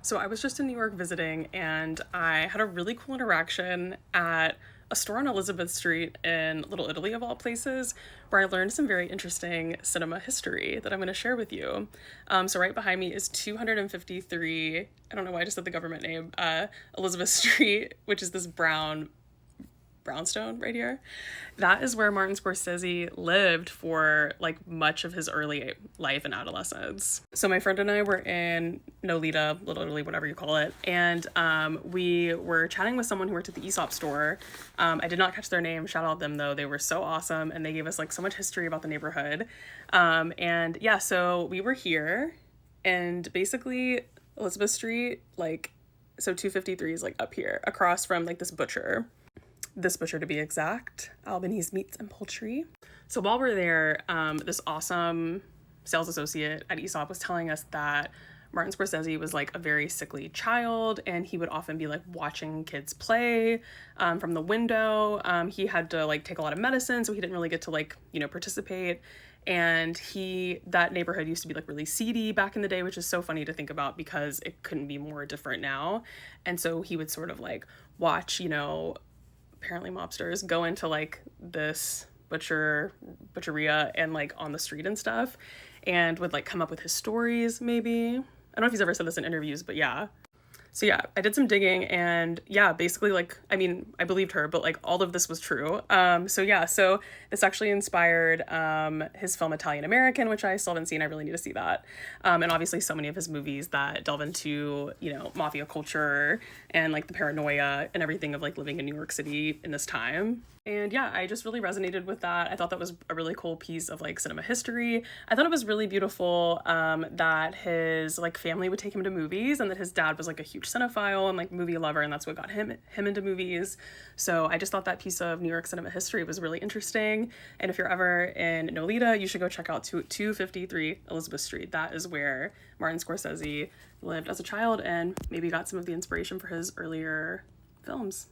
So I was just in New York visiting and I had a really cool interaction at a store on Elizabeth Street in Little Italy, of all places, where I learned some very interesting cinema history that I'm going to share with you. So, right behind me is 253, I don't know why I just said the government name, Elizabeth Street, which is this brownstone right here. That is where Martin Scorsese lived for like much of his early life and adolescence. So my friend and I were in Nolita, Little Italy, whatever you call it, and we were chatting with someone who worked at the Aesop store. I did not catch their name. Shout out them though; they were so awesome, and they gave us like so much history about the neighborhood. And yeah, so we were here, and basically Elizabeth Street, like, so 253 is like up here, across from like this butcher to be exact, Albanese Meats and Poultry. So while we're there, this awesome sales associate at Aesop was telling us that Martin Scorsese was like a very sickly child, and he would often be like watching kids play from the window. He had to like take a lot of medicine, so he didn't really get to like, participate. And that neighborhood used to be like really seedy back in the day, which is so funny to think about because it couldn't be more different now. And so he would sort of like watch, apparently mobsters go into like this butcheria and like on the street and stuff, and would like come up with his stories. Maybe, I don't know if he's ever said this in interviews, but yeah. So yeah, I did some digging, and yeah, basically like, I mean, I believed her, but like all of this was true. So this actually inspired his film Italian American, which I still haven't seen. I really need to see that. And obviously so many of his movies that delve into, mafia culture and like the paranoia and everything of like living in New York City in this time. And yeah, I just really resonated with that. I thought that was a really cool piece of like cinema history. I thought it was really beautiful that his like family would take him to movies, and that his dad was like a huge cinephile and like movie lover, and that's what got him into movies. So I just thought that piece of New York cinema history was really interesting. And if you're ever in Nolita, you should go check out 253 Elizabeth Street. That is where Martin Scorsese lived as a child and maybe got some of the inspiration for his earlier films.